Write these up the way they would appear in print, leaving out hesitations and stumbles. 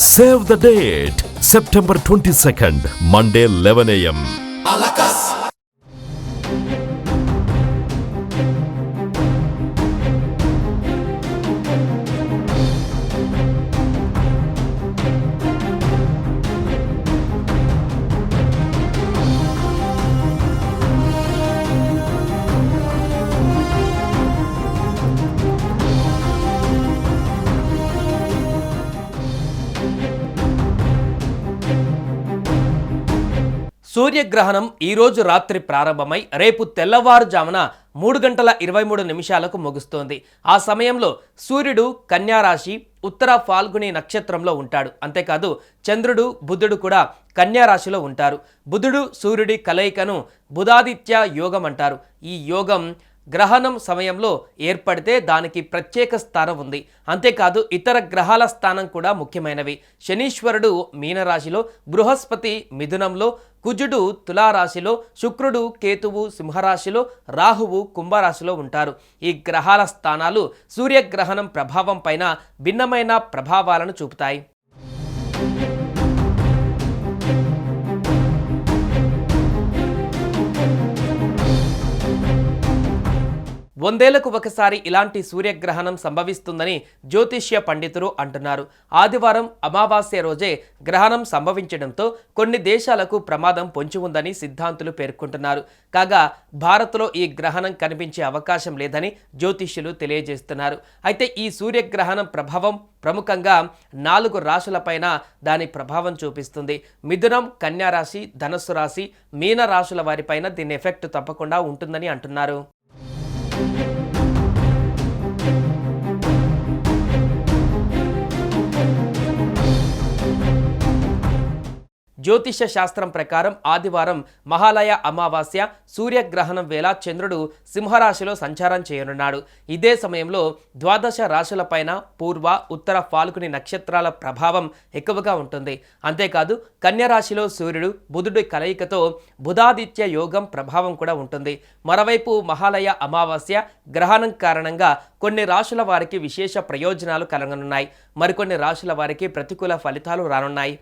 Save the date, September 22nd, Monday 11 a.m. సూర్యగ్రహణం ఈరోజు రాత్రి ప్రారంభమై రేపు తెల్లవారుజామున 3:23 ముగుస్తోంది. ఆ సమయంలో సూర్యుడు కన్యా రాశి ఉత్తర ఫాల్గుని నక్షత్రంలో ఉంటాడు. అంతేకాదు చంద్రుడు బుధుడు కూడా కన్యా రాశిలో ఉంటారు. బుధుడు సూర్యుడి కలయికను బుధాదిత్య యోగం అంటారు. ఈ యోగం గ్రహణం సమయంలో ఏర్పడితే దానికి ప్రత్యేక స్థానం ఉంది. అంతేకాదు ఇతర గ్రహాల స్థానం కూడా ముఖ్యమైనవి. శనీశ్వరుడు మీనరాశిలో, బృహస్పతి మిథునంలో, కుజుడు తులారాశిలో, శుక్రుడు కేతువు సింహరాశిలో, రాహువు కుంభరాశిలో ఉంటారు. ఈ గ్రహాల స్థానాలు సూర్యగ్రహణం ప్రభావం పైన భిన్నమైన ప్రభావాలను చూపుతాయి. వందేళ్లకు ఒకసారి ఇలాంటి సూర్యగ్రహణం సంభవిస్తుందని జ్యోతిష్య పండితులు అంటున్నారు. ఆదివారం అమావాస్య రోజే గ్రహణం సంభవించడంతో కొన్ని దేశాలకు ప్రమాదం పొంచి ఉందని సిద్ధాంతులు పేర్కొంటున్నారు. కాగా భారత్లో ఈ గ్రహణం కనిపించే అవకాశం లేదని జ్యోతిష్యులు తెలియజేస్తున్నారు. అయితే ఈ సూర్యగ్రహణం ప్రభావం ప్రముఖంగా 4 రాశులపైన దాని ప్రభావం చూపిస్తుంది. మిథునం, కన్యా రాశి, ధనస్సు రాశి, మీన రాశుల వారిపైన దీని ఎఫెక్ట్ తప్పకుండా ఉంటుందని అంటున్నారు. జ్యోతిష శాస్త్రం ప్రకారం ఆదివారం మహాలయ అమావాస్య సూర్యగ్రహణం వేళ చంద్రుడు సింహరాశిలో సంచారం చేయనున్నాడు. ఇదే సమయంలో ద్వాదశ రాశులపైన పూర్వ, ఉత్తర ఫాల్గుని నక్షత్రాల ప్రభావం ఎక్కువగా ఉంటుంది. అంతేకాదు కన్యరాశిలో సూర్యుడు బుధుడి కలయికతో బుధాదిత్య యోగం ప్రభావం కూడా ఉంటుంది. మరోవైపు మహాలయ అమావాస్య గ్రహణం కారణంగా కొన్ని రాశుల వారికి విశేష ప్రయోజనాలు కలగనున్నాయి. మరికొన్ని రాశుల వారికి ప్రతికూల ఫలితాలు రానున్నాయి.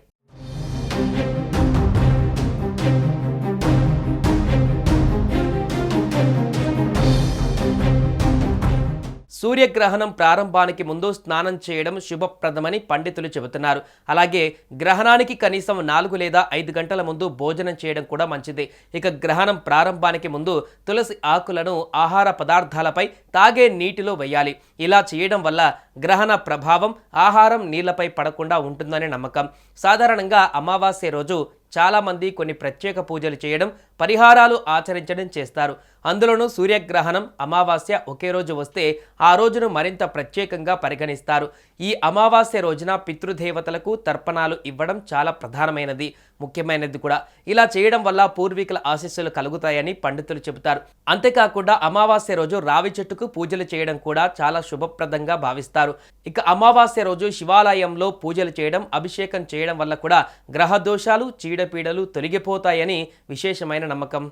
సూర్యగ్రహణం ప్రారంభానికి ముందు స్నానం చేయడం శుభప్రదమని పండితులు చెబుతున్నారు. అలాగే గ్రహణానికి కనీసం 4 లేదా 5 గంటల ముందు భోజనం చేయడం కూడా మంచిది. ఇక గ్రహణం ప్రారంభానికి ముందు తులసి ఆకులను ఆహార పదార్థాలపై తాగే నీటిలో వేయాలి. ఇలా చేయడం వల్ల గ్రహణ ప్రభావం ఆహారం నీళ్లపై పడకుండా ఉంటుందని నమ్మకం. సాధారణంగా అమావాస్య రోజు చాలామంది కొన్ని ప్రత్యేక పూజలు చేయడం, పరిహారాలు ఆచరించడం చేస్తారు. అందులోనూ సూర్యగ్రహణం అమావాస్య ఒకే రోజు వస్తే ఆ రోజును మరింత ప్రత్యేకంగా పరిగణిస్తారు. ఈ అమావాస్య రోజున పితృదేవతలకు తర్పణాలు ఇవ్వడం చాలా ప్రధానమైనది, ముఖ్యమైనది కూడా. ఇలా చేయడం వల్ల పూర్వీకుల ఆశీస్సులు కలుగుతాయని పండితులు చెబుతారు. అంతేకాకుండా అమావాస్య రోజు రావి చెట్టుకు పూజలు చేయడం కూడా చాలా శుభప్రదంగా భావిస్తారు. ఇక అమావాస్య రోజు శివాలయంలో పూజలు చేయడం, అభిషేకం చేయడం వల్ల కూడా గ్రహ దోషాలు, చీడపీడలు తొలగిపోతాయని విశేషమైన నమ్మకం.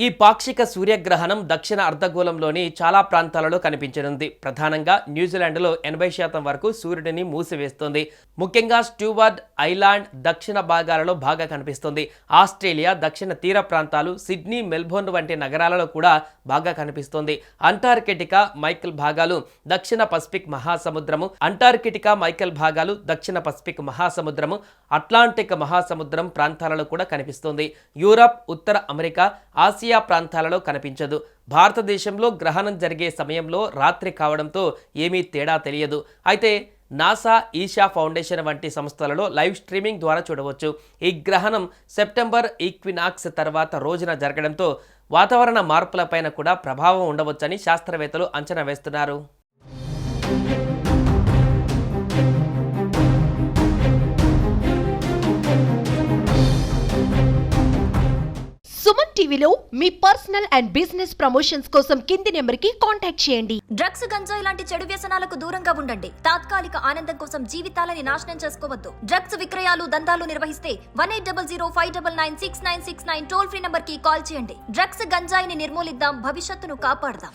ఈ పాక్షిక సూర్యగ్రహణం దక్షిణ అర్ధగోళంలోని చాలా ప్రాంతాలలో కనిపించనుంది. ప్రధానంగా న్యూజిలాండ్లో 80% వరకు సూర్యుడిని మూసివేస్తుంది. ముఖ్యంగా స్టూవర్ట్ ఐలాండ్ దక్షిణ భాగాలలో బాగా కనిపిస్తుంది. ఆస్ట్రేలియా దక్షిణ తీర ప్రాంతాలు, సిడ్నీ, మెల్బోర్న్ వంటి నగరాలలో కూడా బాగా కనిపిస్తుంది. అంటార్కిటికా మైకెల్ భాగాలు దక్షిణ పసిఫిక్ మహాసముద్రము, దక్షిణ పసిఫిక్ మహాసముద్రము, అట్లాంటిక్ మహాసముద్రం ప్రాంతాలలో కూడా కనిపిస్తుంది. యూరప్, ఉత్తర అమెరికా, ఆసియా ప్రాంతాలలో కనిపించదు. భారతదేశంలో గ్రహణం జరిగే సమయంలో రాత్రి కావడంతో ఏమీ తేడా తెలియదు. అయితే నాసా, ఈషా ఫౌండేషన్ వంటి సంస్థలలో లైవ్ స్ట్రీమింగ్ ద్వారా చూడవచ్చు. ఈ గ్రహణం సెప్టెంబర్ ఈక్వినాక్స్ తర్వాత రోజున జరగడంతో వాతావరణ మార్పులపైన కూడా ప్రభావం ఉండవచ్చని శాస్త్రవేత్తలు అంచనా వేస్తున్నారు. సుమన్ టీవీలో మీ పర్సనల్ అండ్ బిజినెస్ ప్రమోషన్స్ కోసం కింది నెంబర్కి కాంటాక్ట్ చేయండి. డ్రగ్స్, గంజాయి లాంటి చెడు వ్యసనాలకు దూరంగా ఉండండి. తాత్కాలిక ఆనందం కోసం జీవితాలని నాశనం చేసుకోవద్దు. డ్రగ్స్ విక్రయాలు, దందాలు నిర్వహిస్తే 1800599696 టోల్ ఫ్రీ నంబర్ కి కాల్ చేయండి. డ్రగ్స్, గంజాయిని నిర్మూలిద్దాం, భవిష్యత్తును కాపాడదాం.